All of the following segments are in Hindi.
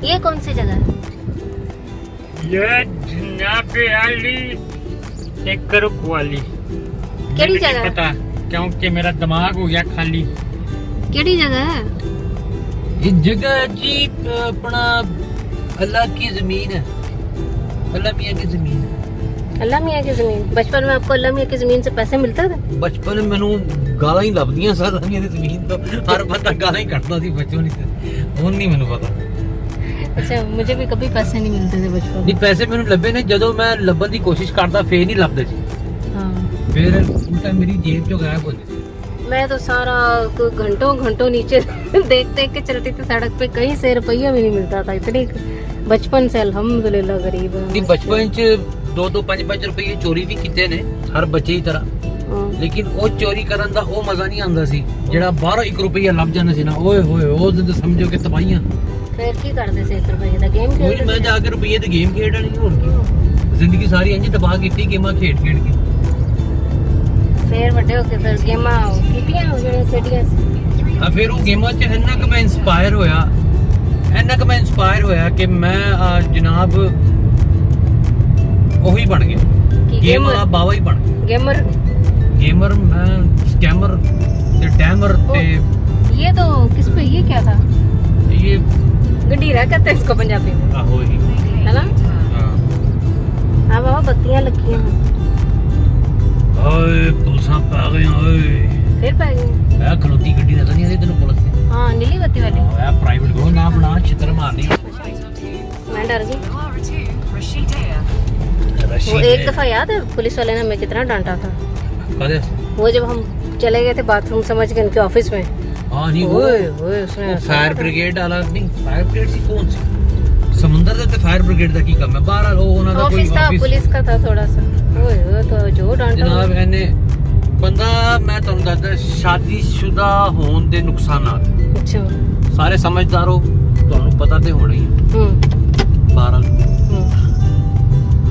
ये कौन सी जगह है? ये झन्नापे वाली एक रुक वाली केड़ी जगह? पता क्योंकि मेरा दिमाग हो गया खाली। केड़ी जगह है? ये जगह जी अपना अल्लाह की जमीन है, अल्लाह मियाँ की जमीन है। अल्लाह मियाँ की जमीन। बचपन में आपको अल्लाह मियाँ की जमीन से पैसे मिलते थे? बचपन में मैनू गालां ही लभदियां सन अल्लाह मियाँ की जमीन तो हर बंदा गालां ही कटदा सी बचपन में। हुण नहीं मैनू पता। अच्छा, मुझे भी कभी पैसे नहीं मिलते थे बचपन नहीं में। पैसे मैनू लभे ने जदों मैं लभन की कोशिश करदा फिर नहीं लभदे सी, हाँ, फिर उल्टा मेरी जेब चों गायब होंदे सी। मैं तो सारा घंटों घंटों नीचे देख देख के चलती थी सड़क पे, कहीं से रुपया भी नहीं मिलता था। इतनी बचपन से अल्हम्दुलिल्लाह गरीब है। नहीं बचपन च 2-2 5-5 रुपये चोरी भी कीते ने हर बच्चे की तरह, हाँ। लेकिन ਉਹ ਚੋਰੀ ਕਰਨ ਦਾ ਉਹ ਮਜ਼ਾ ਨਹੀਂ ਆਉਂਦਾ ਸੀ ਜਿਹੜਾ 12 ਰੁਪਈਆ ਲੱਭ ਜਾਂਦਾ ਸੀ ਨਾ। ਓਏ ਹੋਏ ਉਹ ਦਿਨ ਸਮਝੋ ਕਿ ਤਬਾਹੀਆਂ। फिर की करते से 1 रुपये ਦਾ गेम ਕੋਈ खेलते ਮੈਂ थे। ਜਾ ਕੇ ਰੁਪਈਏ ਦੀ ਗੇਮ ਖੇਡ ਆਣੀ ਹੋਰ ਕੀ। ਜ਼ਿੰਦਗੀ ਸਾਰੀ ਇੰਜ ਤਬਾਹ ਕੀਤੀ ਗੇਮਾਂ ਖੇਡ ਖੇਡ ਕੇ। फिर ਵੱਡੇ ਹੋ ਕੇ ਫਿਰ ਗੇਮਾਂ ਕੀਤੀਆਂ ਜਿਹੜੀਆਂ ਖੇਡੀਆਂ ਸੀ। ਆ ਫਿਰ ਉਹ ਗੇਮਾਂ 'ਚ ਇੰਨਾ ਕੁ ਮੈਂ ਇੰਸਪਾਇਰ ਹੋਇਆ ਕਿ ਮੈਂ ਜਨਾਬ ਉਹੀ ਬਣ ਗਿਆ, ਗੇਮ ਵਾਲਾ ਬਾਵਾ ਹੀ ਬਣ ਗਿਆ। गेमर मैं स्कैमर ते डैमर ते ये तो किस पे, ये क्या था? ये गंडीरा कहते हैं इसको पंजाबी में, आहो ही है ना? हां। हाँ बाबा, बत्तियां लगी हैं। ओए पुलिसां पा गई ओए। फिर पै गई। ए खलोती गड्डी नजर नहीं आ रही तेन पुलिस की? हाँ, नीली बत्ती वाली। ए प्राइवेट गो ना बना छितर मारनी। मैं डर गई। वो एक दफा याद है पुलिस वाले ने हमें कितना डांटा था? कदे वो जब हम चले गए थे बाथरूम समझ के उनके ऑफिस में। हां नहीं ओए ओए, उसने फायर ब्रिगेड वाला नहीं, फायर ब्रिगेड सी कौन सी समुंदर दे ते फायर ब्रिगेड दा की काम है? बाहर ओ ओना दा कोई ऑफिस था, पुलिस का था थोड़ा सा। ओए ओए, तो जो डांटा जनाब एने बंदा मैं तुहानू दसदा शादीशुदा होने दे नुकसानात अच्छा। सारे समझदार हो, ਤੁਹਾਨੂੰ ਪਤਾ ਤੇ ਹੋਣਾ ਹੀ ਹੈ। ਬਾਹਰ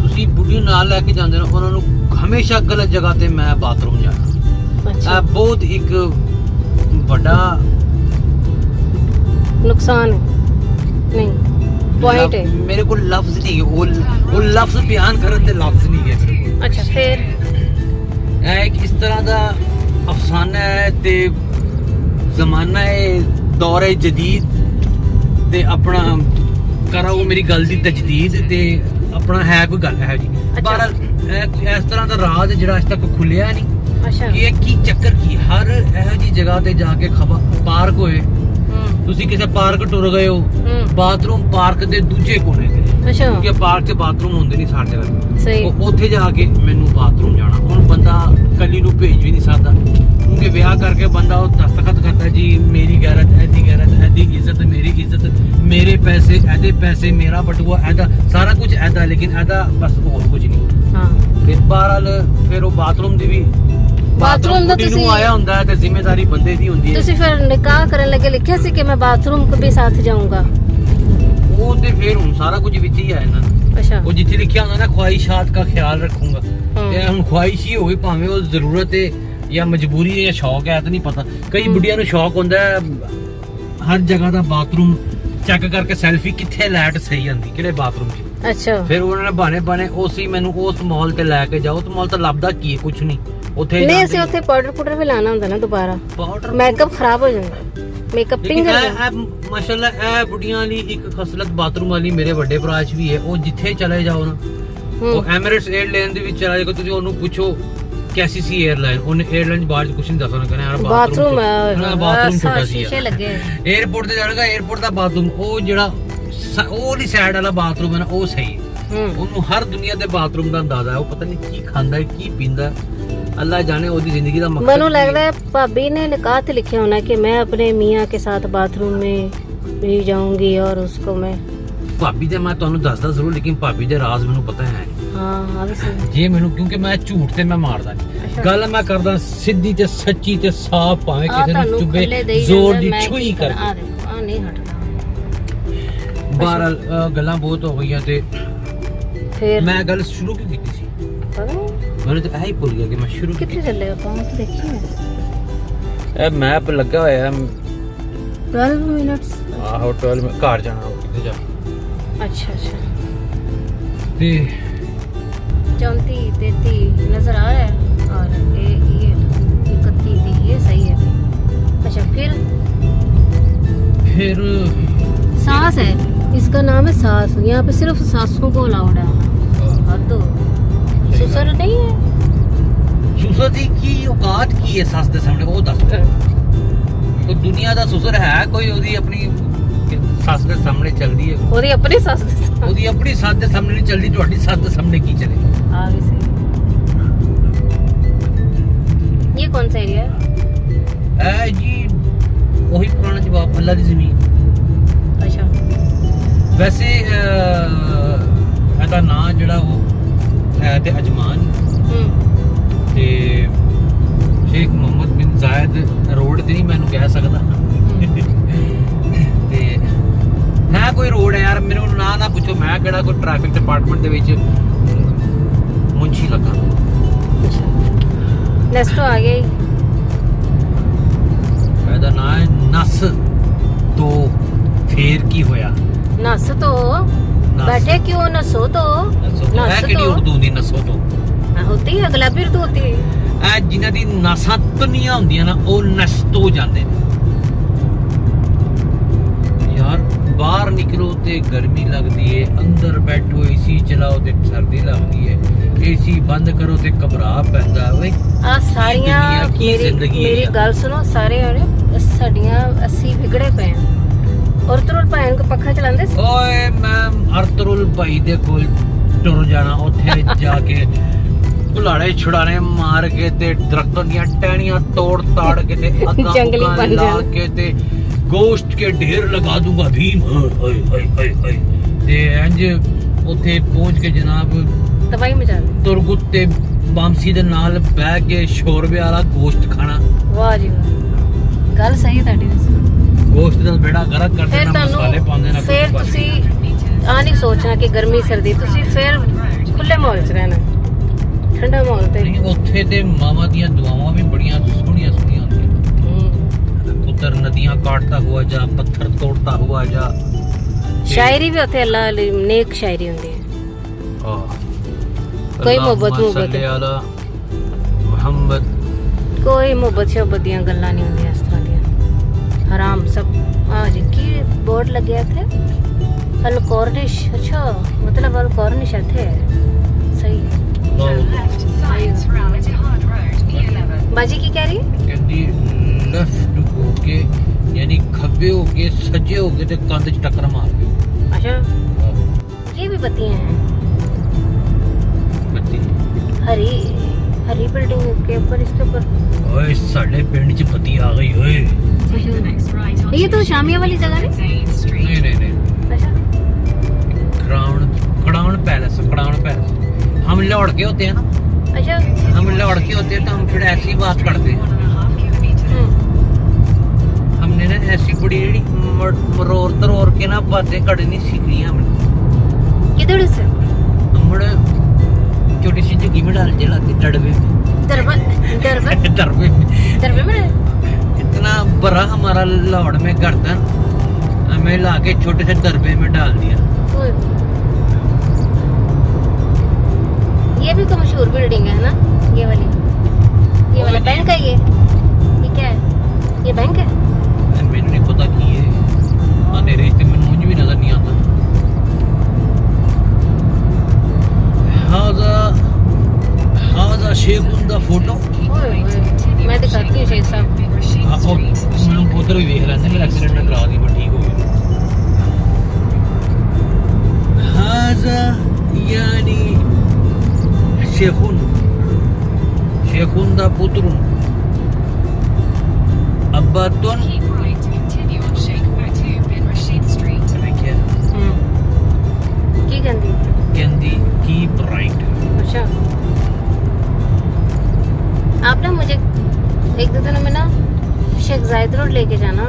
ਤੁਸੀਂ ਬੁੱਢੀ ਨਾਲ ਲੈ ਕੇ ਜਾਂਦੇ ਨੇ ਉਹਨਾਂ ਨੂੰ ਹਮੇਸ਼ਾ ਗਲਤ ਜਗ੍ਹਾ ਤੇ ਮੈਂ ਬਾਥਰੂਮ ਜਾਣਾ। अच्छा, ਇਹ ਬਹੁਤ ਇੱਕ ਵੱਡਾ नुकसान है नहीं, पॉइंट है। ਮੇਰੇ ਕੋਲ ਲਫ਼ਜ਼ ਨਹੀਂ ਹੈ, ਉਹ ਲਫ਼ਜ਼ ਬਿਆਨ ਕਰਨ ਦੇ ਲਫ਼ਜ਼ ਨਹੀਂ ਹੈ। अच्छा, फिर ਇਹ ਇੱਕ ਇਸ ਤਰ੍ਹਾਂ ਦਾ ਅਫਸਾਨਾ ਹੈ ਤੇ ਜ਼ਮਾਨਾ ਹੈ, ਦੌਰ ਹੈ ਜਦੀਦ ਤੇ ਆਪਣਾ ਕਰਾਓ ਮੇਰੀ ਗੱਲ ਦੀ ਤਜਦੀਦ ਤੇ ਆਪਣਾ ਹੈ ਕੋਈ ਗੱਲ ਹੈ ਜੀ। ਪਰ ਇਸ ਤਰ੍ਹਾਂ ਦਾ ਰਾਜ ਜਿਹੜਾ ਅੱਜ ਤੱਕ ਖੁੱਲਿਆ ਨਹੀਂ अच्छा। ਕਿ ਇਹ ਕੀ ਚੱਕਰ ਕੀ ਹਰ ਇਹੋ ਜੀ ਜਗ੍ਹਾ ਤੇ ਜਾ ਕੇ ਪਾਰਕ ਹੋਏ, ਤੁਸੀਂ ਕਿਸੇ ਪਾਰਕ ਟੁਰ ਗਏ ਹੋ, ਬਾਥਰੂਮ ਪਾਰਕ ਦੇ ਦੂਜੇ ਕੋਨੇ ਤੇ, अच्छा, ਕਿਉਂਕਿ ਪਾਰਕ 'ਚ ਬਾਥਰੂਮ ਹੁੰਦੇ ਨਹੀਂ ਸਾਡੇ ਵਰਗੇ। सही। ਉਹ ਉੱਥੇ ਜਾ ਕੇ ਮੈਨੂੰ ਬਾਥਰੂਮ ਜਾਣਾ। ਹੁਣ ਬੰਦਾ ਕੱਲੀ ਨੂੰ ਭੇਜ ਵੀ ਨਹੀਂ ਸਕਦਾ ਕਿਉਂਕਿ ਵਿਆਹ ਕਰਕੇ ਬੰਦਾ ਉਹ ਦਸਤਖਤ ਕਰਦਾ ਜੀ ਮੇਰੀ ਗੈਰਤ ਐਦੀ ਇੱਜ਼ਤ ਮੇਰੀ ਇੱਜ਼ਤ, ਮੇਰੇ ਪੈਸੇ ਇਹਦੇ ਪੈਸੇ, ਮੇਰਾ ਬਟੂਆ ਇਹਦਾ, ਸਾਰਾ ਕੁਝ ਇਹਦਾ, ਲੇਕਿਨ ਇਹਦਾ ਬਸ ਹੋਰ ਕੁਝ ਨਹੀਂ। हाँ, ਫਿਰ ਬਹਰਾਲ ਫਿਰ ਉਹ ਬਾਥਰੂਮ ਦੀ ਵੀ ਬਾਥਰੂਮ ਦਾ ਕੁੜੀ ਨੂੰ ਤੁਸੀਂ ਆਇਆ ਹੁੰਦਾ ਹੈ ਤੇ ਜ਼ਿੰਮੇਵਾਰੀ ਬੰਦੇ ਦੀ ਹੁੰਦੀ ਹੈ। ਤੁਸੀਂ ਫਿਰ ਨਿਕਾਹ ਕਰਨ ਲੱਗੇ ਲਿਖਿਆ ਸੀ ਕਿ ਮੈਂ ਬਾਥਰੂਮ ਕੋ ਵੀ ਸਾਥ ਜਾਊਂਗਾ? ਉਹ ਤੇ ਫਿਰ ਹੁਣ ਸਾਰਾ ਕੁਝ ਵਿੱਚ ਹੀ ਆ ਇਹਨਾਂ ਦਾ। अच्छा, ਉਹ ਜਿੱਥੇ ਲਿਖਿਆ ਹੁੰਦਾ ਨਾ ਖਵਾਇਸ਼ਾਤ ਦਾ ਖਿਆਲ ਰੱਖੂੰਗਾ, ਤੇ ਹੁਣ ਖਵਾਇਸ਼ ਹੀ ਹੋਵੇ ਭਾਵੇਂ ਉਹ ਜ਼ਰੂਰਤ ਹੈ ਜਾਂ ਮਜਬੂਰੀ ਹੈ ਜਾਂ ਸ਼ੌਕ ਹੈ, ਤਾਂ ਨਹੀਂ ਪਤਾ। ਕਈ ਬੁੱਢੀਆਂ ਨੂੰ ਸ਼ੌਕ ਹੁੰਦਾ ਹੈ ਹਰ ਜਗ੍ਹਾ ਦਾ ਬਾਥਰੂਮ ਚੈੱਕ ਕਰਕੇ ਸੈਲਫੀ ਕਿੱਥੇ ਲਾਈਟ ਸਹੀ ਆਂਦੀ ਕਿਹੜੇ ਬਾਥਰੂਮ 'ਚ। अच्छा। ਫਿਰ ਉਹਨਾਂ ਨੇ ਬਹਾਨੇ ਉਸੇ ਮੈਨੂੰ ਉਸ ਮਾਲ ਤੇ ਲੈ ਕੇ ਜਾਓ, ਤੇ ਮਾਲ ਤਾਂ ਲੱਭਦਾ ਕੀ ਹੈ, ਕੁਝ ਨਹੀਂ ਉੱਥੇ। ਨਹੀਂ, ਅਸੀਂ ਉੱਥੇ ਪਾਊਡਰ ਵੀ ਲਾਣਾ ਹੁੰਦਾ ਨਾ ਦੁਬਾਰਾ, ਪਾਊਡਰ ਮੇਕਅਪ ਖਰਾਬ ਹੋ ਜਾਂਦਾ, ਮੇਕਅਪ ਲੇਕਿਨ ਪਿੰਗਲ। ਇਹ ਮਾਸ਼ਾਅੱਲਾ ਇਹ ਬੁੱਢੀਆਂ ਲਈ ਇੱਕ ਖਸਲਤ ਬਾਥਰੂਮ ਵਾਲੀ ਮੇਰੇ ਵੱਡੇ ਭਰਾ 'ਚ ਵੀ ਹੈ। ਉਹ ਜਿੱਥੇ ਚਲੇ ਜਾਓ ਨਾ, ਉਹ ਐਮਿਰੇਟਸ 에ਅਰਲਾਈਨ ਦੇ ਵਿੱਚ ਚਲਾ ਜਾਏਗਾ, ਤੁਸੀਂ ਉਹਨੂੰ ਪੁੱਛੋ ਕੈਸੀ ਸੀ 에ਅਰਲਾਈਨ, ਉਹਨੇ 에ਅਰਲਾਈਨ ਬਾਹਰ ਕੁਝ ਨਹੀਂ ਦੱਸਣਾ, ਕਹਿੰਦਾ ਯਾਰ ਬਾਥਰੂਮ ਛੋਟਾ ਸੀ। ਸ਼ੀਸ਼ੇ ਲੱਗੇ 에ਅਰਪੋਰਟ ਤੇ ਜਾਣਗਾ, 에ਅਰਪੋਰਟ ਦਾ ਬਾਥਰੂਮ ਉਹ ਜਿਹੜਾ ਉਹ ਵਾਲੀ ਸਾਈਡ ਵਾਲਾ ਬਾਥਰੂਮ ਹੈ ਨਾ, ਉਹ ਸਹੀ ਹੈ। ਉਹਨੂੰ ਹਰ ਦੁਨੀਆ ਦੇ ਬਾਥਰੂਮ ਦਾ ਅੰਦਾਜ਼ਾ ਹੈ। ਉਹ ਪਤਾ ਨਹੀਂ ਕੀ ਖਾਂਦਾ ਹੈ, ਕੀ ਪੀਂਦਾ, ਅੱਲਾ ਜਾਣੇ ਉਹਦੀ ਜ਼ਿੰਦਗੀ ਦਾ ਮਕਸਦ। ਮੈਨੂੰ ਲੱਗਦਾ ਹੈ ਭਾਬੀ ਨੇ ਨਿਕਾਹ ਤੇ ਲਿਖਿਆ ਹੋਣਾ ਕਿ मैं अपने मियाँ के साथ बाथरूम में भी जाऊंगी और उसको मैं। ਭਾਬੀ ਦੇ ਮੈਂ ਤੁਹਾਨੂੰ ਦੱਸਦਾ ਜ਼ਰੂਰ, ਲੇਕਿਨ ਭਾਬੀ ਦੇ ਰਾਜ਼ ਮੈਨੂੰ ਪਤਾ ਹੈ हाँ, ਜੇ ਮੈਨੂੰ, ਕਿਉਂਕਿ ਮੈਂ ਝੂਠ ਤੇ ਮੈਂ ਮਾਰਦਾ ਨਹੀਂ, ਗੱਲ ਮੈਂ ਕਰਦਾ ਸਿੱਧੀ ਤੇ ਸੱਚੀ ਤੇ ਸਾਫ਼, ਭਾਵੇਂ ਕਿਸੇ ਨੂੰ ਚੁੱਭੇ ਜ਼ੋਰ ਦੀ ਛੁਈ ਕਰ। ਆ ਦੇਖੋ, ਆ ਨਹੀਂ ਹਟਦਾ। ਬਹਰਾਲ ਗੱਲਾਂ ਬਹੁਤ ਹੋ ਗਈਆਂ ਤੇ ਫਿਰ ਮੈਂ ਗੱਲ ਸ਼ੁਰੂ ਕਿਉਂ ਕੀਤੀ ਸੀ ਪਤਾ ਨਹੀਂ ਮੈਨੂੰ ਤਾਂ ਇਹ ਹੀ ਭੁੱਲ ਗਿਆ ਕਿ ਮੈਂ ਸ਼ੁਰੂ ਕਿੱਥੇ ਚੱਲੇ ਆਪਾਂ, ਉਹ ਦੇਖੀ ਇਹ ਮੈਪ ਲੱਗਾ ਹੋਇਆ 12 ਮਿੰਟਸ। ਆਹੋ 12 ਘਰ ਜਾਣਾ ਕਿੱਥੇ ਜਾ अच्छा अच्छा। ਤੇ 34 33 नजर आ रहा है और ये 31 ये सही है। अच्छा ਫਿਰ सास है, इसका नाम है सास। यहाँ पे सिर्फ सासों को अलाउड है। हद हो गई। ससुर नहीं है। ਸੁਸਰ ਦੀ ਕੀ ਔਕਾਤ ਕੀ ਹੈ ਸੱਸ ਦੇ ਸਾਹਮਣੇ ਉਹ ਦੱਸ। ਕੋਈ ਦੁਨੀਆ ਦਾ ਸੁਸਰ ਹੈ ਕੋਈ ਉਹਦੀ ਆਪਣੀ ਸੱਸ ਦੇ ਸਾਹਮਣੇ ਚੱਲਦੀ ਹੈ? ਉਹਦੀ ਆਪਣੀ ਸੱਸ ਉਹਦੀ ਆਪਣੀ ਸੱਸ ਦੇ ਸਾਹਮਣੇ ਨਹੀਂ ਚੱਲਦੀ, ਤੁਹਾਡੀ ਸੱਸ ਦੇ ਸਾਹਮਣੇ ਕੀ ਚਲੇ? आ भी सही। ये कौन सा एरिया है? ਇਹ ਜੀ ਉਹੀ ਪੁਰਾਣਾ ਜਵਾਬ, ਅੱਲਾ ਦੀ ਜ਼ਮੀਨ। अच्छा ਵੈਸੇ ਇਹਦਾ ਨਾਂ ਜਿਹੜਾ ਉਹ ਹੈ ਤੇ ਅਜਮਾਨ ਤੇ ਸ਼ੇਖ ਮੁਹੰਮਦ ਬਿਨ ਜ਼ਾਇਦ ਰੋਡ ਤੇ ਨਹੀਂ ਮੈਨੂੰ ਕਹਿ ਸਕਦਾ ਤੇ ਹੈ ਕੋਈ ਰੋਡ ਹੈ ਯਾਰ, ਮੈਨੂੰ ਨਾ ਪੁੱਛੋ, ਮੈਂ ਕਿਹੜਾ ਕੋਈ ਟ੍ਰੈਫਿਕ ਡਿਪਾਰਟਮੈਂਟ ਦੇ ਵਿੱਚ ਮੁੰਸ਼ੀ ਲੱਗਾ। नेक्स्ट आ गई। ਇਹਦਾ ਨਾਂ ਹੈ ਨਸ ਤੋਂ ਫੇਰ ਕੀ ਹੋਇਆ? नस तो बैठे क्यों नसो तो ਨਸੋ ਤੋਂ ਇਹ ਕਿਹੜੀ ਉਰਦੂ ਦੀ ਨਸੋ ਤੋਂ? होती है, गुलाबी उर्दू होती है। ਇਹ ਜਿਨ੍ਹਾਂ ਦੀ ਨਾਸਾਂ ਤਨੀਆਂ ਹੁੰਦੀਆਂ ਨਾ ਉਹ ਨਸ ਤੋਂ ਜਾਂਦੇ ਨੇ ਯਾਰ। ਬਾਹਰ ਨਿਕਲੋ ਤੇ ਗਰਮੀ ਲੱਗਦੀ ਏ, ਅੰਦਰ ਬੈਠੋ ਏਸੀ ਚਲਾਓ ਤੇ ਸਰਦੀ ਲੱਗਦੀ ਏ, ਏਸੀ ਬੰਦ ਕਰੋ ਤੇ ਘਬਰਾ ਪੈਂਦਾ ਓਏ। ਆ ਸਾਰੀਆਂ ਕੀ ਜ਼ਿੰਦਗੀ ਹੈ ਮੇਰੀ ਯਾਰ। ਗੱਲ ਸੁਣੋ ਸਾਰੇ ਨੇ ਸਾਡੀਆਂ ਅਸੀਂ ਵਿਗੜੇ ਪਏ ਆ। ਔਰ ਤੁਰਲ ਭੈਣ ਕੋ ਪੱਖਾ ਚਲਾਉਂਦੇ ਸੀ। ਓਏ ਮੈਂ ਅਰਤਰੁਲ ਭਾਈ ਦੇ ਕੋਲ ਟੁਰ ਜਾਣਾ, ਉੱਥੇ ਜਾ ਕੇ ਕੁਲਾੜੇ ਛੁਡਾਣੇ ਮਾਰ ਕੇ ਤੇ ਦਰਖਤਾਂ ਦੀਆਂ ਟਹਿਣੀਆਂ ਤੋੜ ਤਾੜ ਕੇ ਤੇ ਅੱਗਾਂ ਜੰਗਲੀ ਉੱਗਾਂ ਬਣ ਲਾ ਜਾਣਾ। ਕੇ ਤੇ ਗੋਸ਼ਟ ਕੇ ਢੇਰ ਲਗਾ ਦੂੰਗਾ ਭੀਮ ਹਾਏ ਤੇ ਇੰਜ ਉੱਥੇ ਪਹੁੰਚ ਕੇ ਜਨਾਬ ਤਬਾਹੀ ਮਚਾ ਦੇ। ਤੁਰਗੁੱਤ ਤੇ ਬਾਮਸੀ ਦੇ ਨਾਲ ਬਹਿ ਕੇ ਸ਼ੋਰਬੇ ਵਾਲਾ ਗੋਸ਼ਤ ਖਾਣਾ। ਵਾਹ ਜੀ ਵਾਹ, ਗੱਲ ਸਹੀ ਹੈ ਤੁਹਾਡੀ ਵੈਸੇ। ਗੋਸ਼ਤ ਦਾ ਬੇੜਾ ਗਰਕ ਕਰਦੇ ਫਿਰ ਨਾ, ਮਸਾਲੇ ਪਾਉਂਦੇ ਨਾ ਫਿਰ ਕੁਛ ਤੁਸੀਂ ਆ ਨਹੀਂ ਸੋਚਣਾ ਕਿ ਗਰਮੀ ਸਰਦੀ, ਤੁਸੀਂ ਫਿਰ ਖੁੱਲੇ ਮਾਹੌਲ 'ਚ ਰਹਿਣਾ, ਠੰਡਾ ਮਾਹੌਲ ਤੇ। ਨਹੀਂ, ਉੱਥੇ ਤੇ ਮਾਵਾਂ ਦੀਆਂ ਦੁਆਵਾਂ ਵੀ ਬੜੀਆਂ ਸੋਹਣੀਆਂ ਹੁੰਦੀਆਂ। उधर नदियां काटता हुआ जा, पत्थर तोड़ता हुआ जा। शायरी भी होते अल्लाह वाली नेक शायरी होती है। कोई मोहब्बत मुहम्मद कोई मोहब्बत शोहब्बत दियां गल्लां नहीं होंदियां इस तरह दियां। हराम सब। हाँ जी, की बोर्ड लगे थे अल कॉर्निश। अच्छा मतलब अल कॉर्निश थे, सही है। बाजी की कह रही है? कहती लेफ्ट होके यानी खब्बे होके सज्जे होके ते कंध च टक्कर मार गई। अच्छा ये भी बत्तियां हैं। बत्ती हरी हरी बिल्डिंग के ऊपर, इसके ऊपर। ओए साडे पिंड च बत्ती आ गई ओए। ये तो शामिया वाली जगह है। नहीं अच्छा क्राउन पैलेस हम लाहौर के होते हैं ना। अच्छा हम लाहौर के होते हैं तो हम फिर ऐसी बात करते हैं। हमने ना ऐसी बड़ी मरोड़ के ना बातें करनी सीखनी है हमने। किधर से? हम बड़े छोटी सी जगह में डाल जलाते डरबे में। दरबे में इतना बड़ा हमारा लाहौर में गर्दन, हमें लाके छोटे से दरबे में डाल दिया। ये भी तो मशहूर बिल्डिंग है ना, ये वाली वाला बैंक है। ये क्या है? ये बैंक है? मैंने नहीं पता की है, अंधेरे से मुझे भी नजर नहीं आता। हाजा शेख उनका फोटो मैं दिखाती हूँ शेख साहब। उधर भी देख रहे थे, मेरा एक्सीडेंट करा दी, मैं ठीक हो गया। हाजा यानी शेखुन दा पुत्रुन अब्बातुन की गंदी कीप राइट। अच्छा आप ना मुझे एक दो दिनों में ना शेख जायद रोड लेके जाना।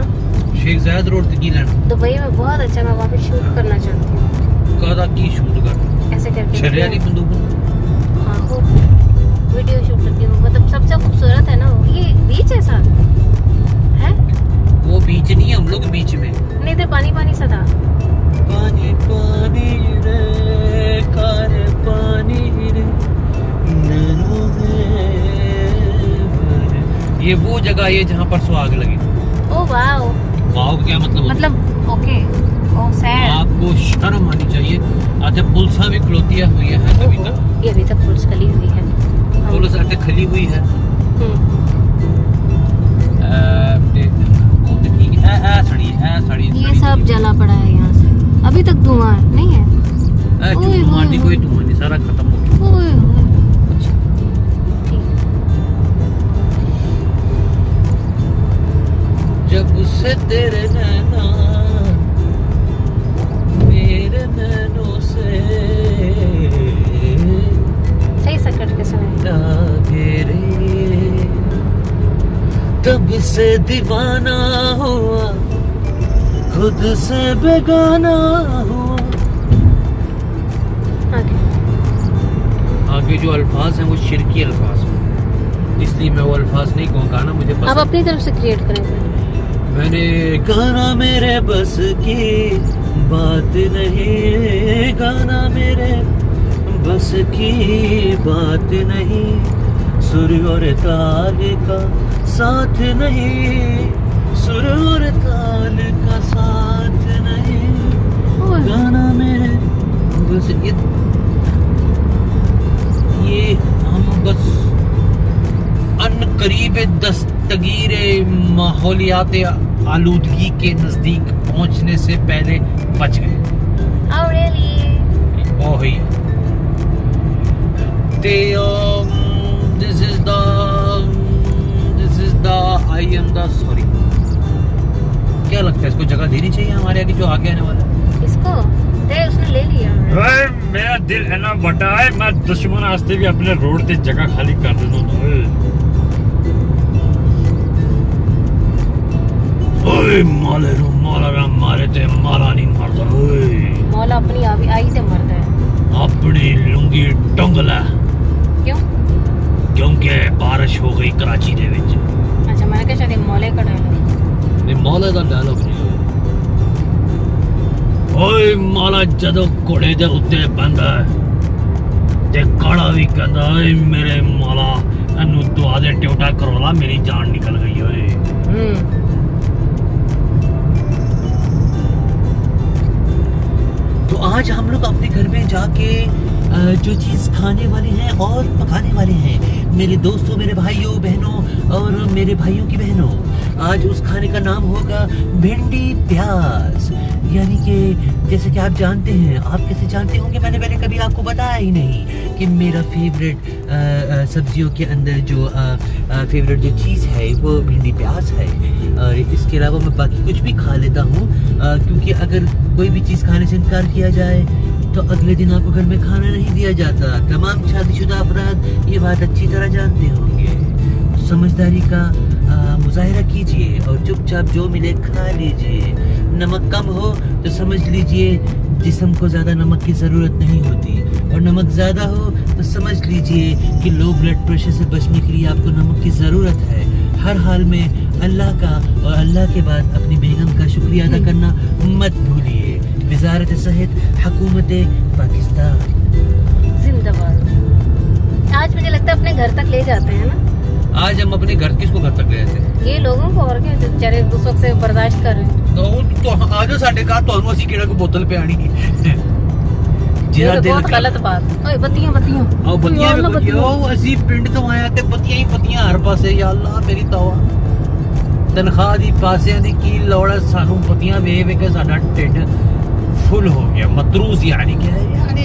शेख जायद रोड की लेना दुबई में बहुत अच्छा, मैं वहाँ पे शूट करना चाहती हूँ। कादा की शूट कर ऐसे करके शरिया की बंदूक। हाँ वो वीडियो शूट करती हूँ, मतलब सबसे खूबसूरत है ना वो। ये बीच है साथ है? वो बीच नहीं है, हम लोग बीच में। नहीं, इधर पानी सा था। पानी पानी ये वो जगह है जहाँ पर सुहाग लगी। ओ वाओ, वाओ का क्या मतलब होता है? मतलब ओके, ओ सैड। आपको शर्म आनी चाहिए। अच्छा पुलिस भी खलोतिया हुई है अभी तक, ये अभी तक पुलिस खली हुई है। पुलिस अभी तक खली हुई है। ठीक है, सड़ी ये सब जला पड़ा है यहाँ से, अभी तक धुआं नहीं है। धुआं नहीं, कोई धुआं नहीं, सारा खत्म हो चुका। ओए ओए, ठीक। जब से तेरे नैना मेरे नैनों से सही सकट के सुने। लागे रे, तब से दीवाना हुआ, खुद से बेगाना हुआ। आगे जो अल्फाज हैं वो शिरकी अल्फाज हैं, इसलिए मैं वो अल्फाज नहीं कहूँगा ना, मुझे आप पसंद। अपनी तरफ से क्रिएट करेंगे। मैंने गाना मेरे बस की बात नहीं, गाना मेरे बस की बात नहीं, सुर और ताल का साथ नहीं, सुर और ताल का साथ नहीं, गाना मेरे बस। ये हम बस अन करीब दस्तगीर माहौलियात आलूदगी के नजदीक पहुंचने से पहले बच गए। Oh really? ओ है ते this is the I am the sorry. क्या लगता है इसको जगह देनी चाहिए हमारे आगे जो आगे आने वाला है? इसको दे, उसने ले लिया। ओए, मेरा दिल है ना बटा है, मैं दुश्मन आस्ते भी अपने रोड ते जगह खाली कर देता हूँ। ओए माले रो माला मारे ते माला नहीं मारता। ओए मौला अपनी आई ते मरदा है। अपनी लुंगी टंगला क्यों? क्योंकि बारिश हो गई कराची दे विच। अच्छा, मैंने कहा शायद मौले का डायलॉग। नहीं मौला का डायलॉग नहीं। ਓਏ ਮਾਲਾ ਜਦੋਂ ਘੋੜੇ ਦੇ ਉੱਤੇ ਬੰਦਾ ਤੇ ਕਾਲਾ ਵੀ ਕਹਿੰਦਾ ਓਏ ਮੇਰੇ ਮਾਲਾ ਇਹਨੂੰ ਦੁਆ ਦੇ ਟਿਉਟਾ ਕਰਵਾ, मेरी जान निकल गई ओए। तो आज हम लोग अपने घर में जाके जो चीज खाने वाले हैं और पकाने वाले हैं, मेरे दोस्तों, मेरे भाइयों बहनों और मेरे भाइयों की बहनों, आज उस खाने का नाम होगा भिंडी प्याज। यानी कि जैसे कि आप जानते हैं, आप कैसे जानते होंगे, मैंने पहले कभी आपको बताया ही नहीं कि मेरा फेवरेट सब्जियों के अंदर जो फेवरेट जो चीज़ है वो भिंडी प्याज है। और इसके अलावा मैं बाकी कुछ भी खा लेता हूँ, क्योंकि अगर कोई भी चीज़ खाने से इनकार किया जाए तो अगले दिन आपको घर में खाना नहीं दिया जाता। तमाम शादीशुदा अफराद ये बात अच्छी तरह जानते होंगे। समझदारी का मुजाहिरा कीजिए और चुपचाप जो मिले खा लीजिए। नमक कम हो तो समझ लीजिए जिस्म को ज़्यादा नमक की ज़रूरत नहीं होती, और नमक ज़्यादा हो तो समझ लीजिए कि लो ब्लड प्रेशर से बचने के लिए आपको नमक की ज़रूरत है। हर हाल में अल्लाह का और अल्लाह के बाद अपनी बेगम का शुक्रिया अदा करना मत भूलिए। वज़ारत सेहत, हुकूमत पाकिस्तान जिंदाबाद। आज मुझे लगता है अपने घर तक ले जाते हैं ना। आज हम अपने घर किसको घर तक ले जाते? ये लोगों को, और क्या, बेचारे उस वक्त से बर्दाश्त कर रहे हैं। तो आजो साडे घर ਤੁਹਾਨੂੰ ਅਸੀਂ ਕਿਹੜਾ ਕੋ ਬੋਤਲ ਪਿਆਣੀ ये तो बहुत गलत बात। ओए बत्तियां बत्तियां ਆਹ ਬੱਤੀਆਂ ਵੀ ਬੱਤੀਆਂ, ਉਹ ਅਸੀਂ ਪਿੰਡ ਤੋਂ ਆਇਆ ਤੇ ਬੱਤੀਆਂ ਹੀ ਬੱਤੀਆਂ ਹਰ ਪਾਸੇ। ਯਾ ਅੱਲਾ ਮੇਰੀ ਤੌਬਾ, ਤਨਖਾਹ ਦੀ ਪਾਸਿਆਂ ਦੀ ਕੀ ਲੋੜ ਹੈ ਸਾਨੂੰ ਬੱਤੀਆਂ ਵੇਖ ਵੇਖ ਕੇ ਸਾਡਾ ਢਿੱਡ ਫੁੱਲ ਹੋ ਗਿਆ। ਮਤਰੂਸ यानी कि यानी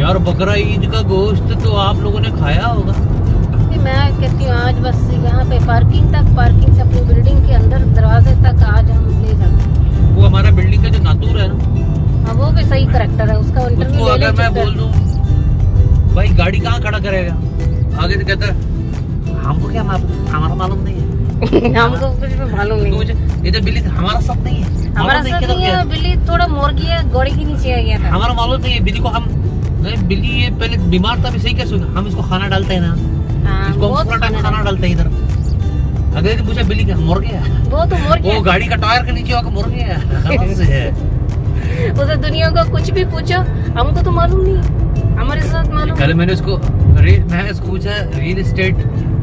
यार। बकरा ईद का गोश्त तो आप लोगों ने खाया होगा। मैं कहती हूँ आज बस यहाँ पे पार्किंग तक, पार्किंग से अपनी बिल्डिंग के अंदर दरवाजे तक आज हम ले जाते हैं। वो हमारा बिल्डिंग का जो नातूर है ना, हाँ वो भी सही करेक्टर है, उसका उसको इंटरव्यू ले अगर ले मैं चुप बोल कर। दूं भाई गाड़ी कहाँ खड़ा करेगा, आगे से कहता है हमको क्या हमारा मालूम नहीं है। हमको कुछ भी मालूम नहीं है। ये तो बिल्ली हमारा सब नहीं है, हमारा मालूम साथ नहीं नहीं है। बिल्ली थोड़ा मुर्गी है, घोड़े के नीचे आ गया था। हमारा मालूम नहीं है। बिल्ली को हम बिल्ली ये पहले बीमार था, अभी सही कैसे होगा? हम इसको खाना डालते हैं ना, हाँ, इसको हम बहुत पूरा टाइम खाना डालते हैं इधर। अगले दिन पूछा बिल्ली का मर गया, वो तो मर वो गया। गाड़ी का टायर के नीचे आकर मर गया। खलास है। उसे दुनिया का कुछ भी पूछो, हमको तो मालूम नहीं, हमारे साथ मालूम। कल मैंने उसको पूछा रियल एस्टेट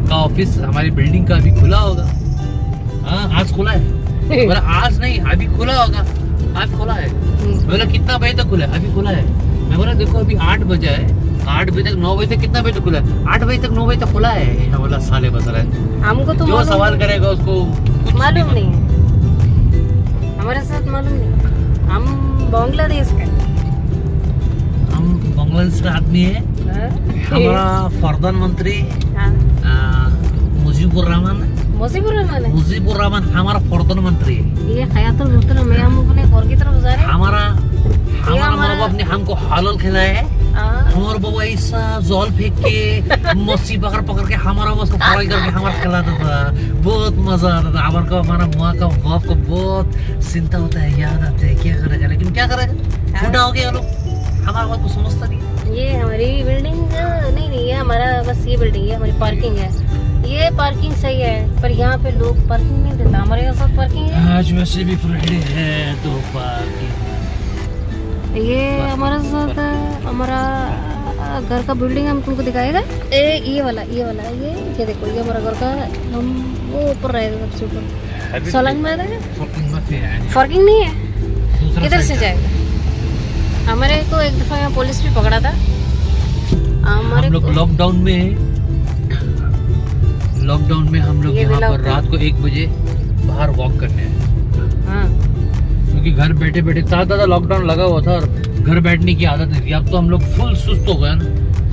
का ऑफिस हमारी बिल्डिंग का अभी खुला होगा? हाँ आज खुला है। बोला आज नहीं अभी खुला होगा, आज खुला है। बोला कितना बजे तक खुला है? अभी खुला है। मैं बोला देखो अभी 8 बजे है, 8 बजे तक 9 बजे तक कितना बजे तक खुला है? 8 बजे तक 9 बजे तक खुला है। मैं बोला साले बस रहा है। हमको तो जो सवाल करेगा उसको कुछ मालूम नहीं है, हमारे साथ मालूम नहीं। हम बांग्लादेश के हम बांग्लादेश का आदमी है। हमारा प्रधानमंत्री मुजीबुर रहमान हमारा प्रधानमंत्री है। ये हयातुल मुहतरम है, हम अपने घर की तरफ जा रहे हैं। हमारा माँ बाप ने हमको हलाल खिलाया है। हमारे बाबा ऐसा जॉल फेंक के मच्छी पकड़ के हमारा उसको फ्राई करके हमारा खिलाता था, बहुत मजा आता था। हमारे को हमारा माँ का बाप को बहुत चिंता होता है, याद आता है क्या करेगा, लेकिन क्या करेगा, छोटा हो गया लोग, हमारा बात को समझता नहीं। ये हमारी बिल्डिंग नहीं, ये हमारा बस ये बिल्डिंग है, हमारी पार्किंग है। ये पार्किंग सही है, पर यहाँ पे लोग पार्किंग नहीं देता। हमारे यहाँ साथ पार्किंग है। आज वैसे भी फ्राइडे है तो पार्किंग। ये हमारा साथ हमारा घर का बिल्डिंग हम तुमको दिखाएगा। ये वाला ये देखो, ये हमारा घर का, हम वो ऊपर रहेगा सबसे ऊपर सोलंग में रहेगा। पार्किंग नहीं है, किधर से जाएगा? हमारे को एक दफा यहाँ पुलिस भी पकड़ा था। हमारे हम लोग लॉकडाउन में हम लोग यहाँ पर रात को 1 बजे बाहर वॉक करने हैं। हाँ, क्योंकि घर बैठे ज्यादा लॉकडाउन लगा हुआ था और घर बैठने की आदत नहीं थी। अब तो हम लोग फुल सुस्त हो गए ना,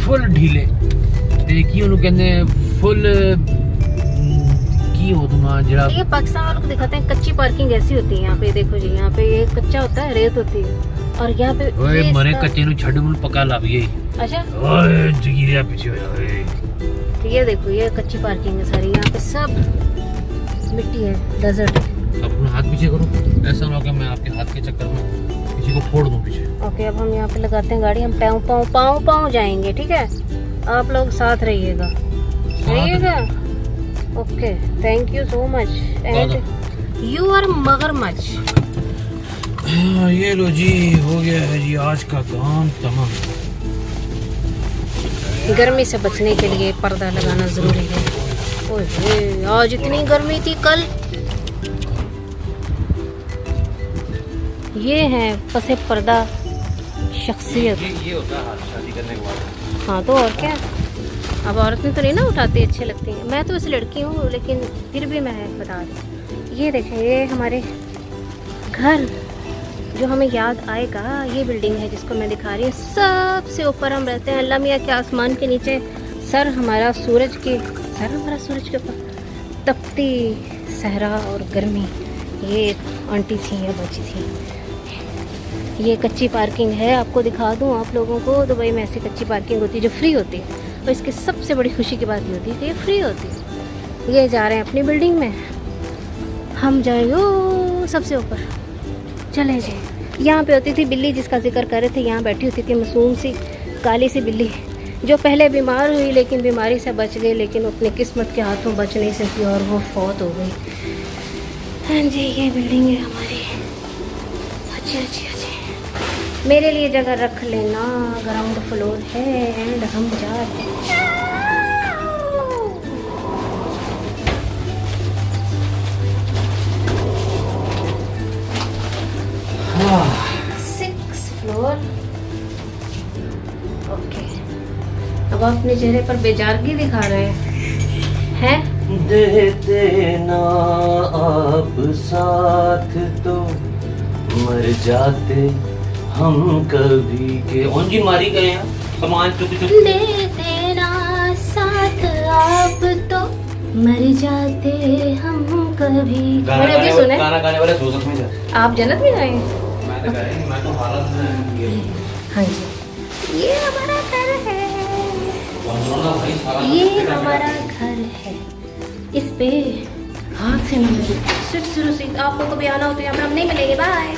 फुल ढीले देखिए उन्होंने कहते फुल की हो तुम्हारा जरा। ये पाकिस्तान वालों को दिखाते हैं कच्ची पार्किंग ऐसी होती है। यहाँ पे देखो जी, यहाँ पे ये कच्चा होता है, रेत होती है, और यहाँ पे ओए मरे कच्चे नु छड़ मुल पका ला भी। अच्छा ओए जगीरिया पीछे हो ओए। ये देखो, ये कच्ची पार्किंग है सारी। यहाँ पे सब मिट्टी है, डेजर्ट। अपना हाथ पीछे करो, ऐसा ना हो कि मैं आपके हाथ के चक्कर में किसी को फोड़ दूं पीछे। ओके, अब हम यहाँ पे लगाते हैं गाड़ी। हम पाँव जाएंगे, ठीक है? आप लोग साथ रहिएगा। Okay, thank you so much and you are मगरमच्छ। ये लो जी, हो गया है जी आज का काम तमाम। गर्मी से बचने के लिए पर्दा लगाना जरूरी है। ओए आज इतनी गर्मी थी कल। ये है पसे पर्दा शख्सियत। ये होता है शादी करने के बाद। हाँ तो और क्या, अब औरतें तो नहीं ना उठाती, अच्छी लगती हैं। मैं तो वैसे लड़की हूँ, लेकिन फिर भी मैं बता रही। ये देखें, ये हमारे घर जो हमें याद आएगा, ये बिल्डिंग है जिसको मैं दिखा रही हूँ। सबसे ऊपर हम रहते हैं, अल्लाह मियाँ के आसमान के नीचे। सर हमारा सूरज के ऊपर, तपती सहरा और गर्मी। ये आंटी थी या बची थी। ये कच्ची पार्किंग है, आपको दिखा दूँ आप लोगों को। दुबई में ऐसी कच्ची पार्किंग होती है जो फ्री होती है, और इसकी सबसे बड़ी खुशी की बात ये होती है कि ये फ्री होती है। ये जा रहे हैं अपनी बिल्डिंग में, हम जाएंगे सबसे ऊपर। चले जाए। यहाँ पे होती थी बिल्ली जिसका जिक्र कर रहे थे, यहाँ बैठी होती थी मासूम सी काली सी बिल्ली, जो पहले बीमार हुई लेकिन बीमारी से बच गई, लेकिन अपनी किस्मत के हाथों बच नहीं सकी और वो फौत हो गई। हाँ जी, ये बिल्डिंग है हमारी। अच्छी मेरे लिए जगह रख लेना, ग्राउंड फ्लोर है एंड हम जा रहे हैं। 6th floor. ओके, अब आप अपने चेहरे पर बेजारगी दिखा रहे हैं। देते ना आप साथ तो मर जाते हम कभी के। ओंजी मारी गए हैं सामान चुक देते ना साथ आप तो मर जाते हम कभी। मैंने अभी सुना है। गाना गाने वाले दोस्त में जाते। आप जन्नत में गए? मैं तो हालत में। हाँ जी, ये हमारा घर है, ये ये हमारा घर है। इस पे हाथ से न लगे। सिर्फ आपको कभी आना हो तो यहाँ पे हम नहीं मिलेंगे। बाय।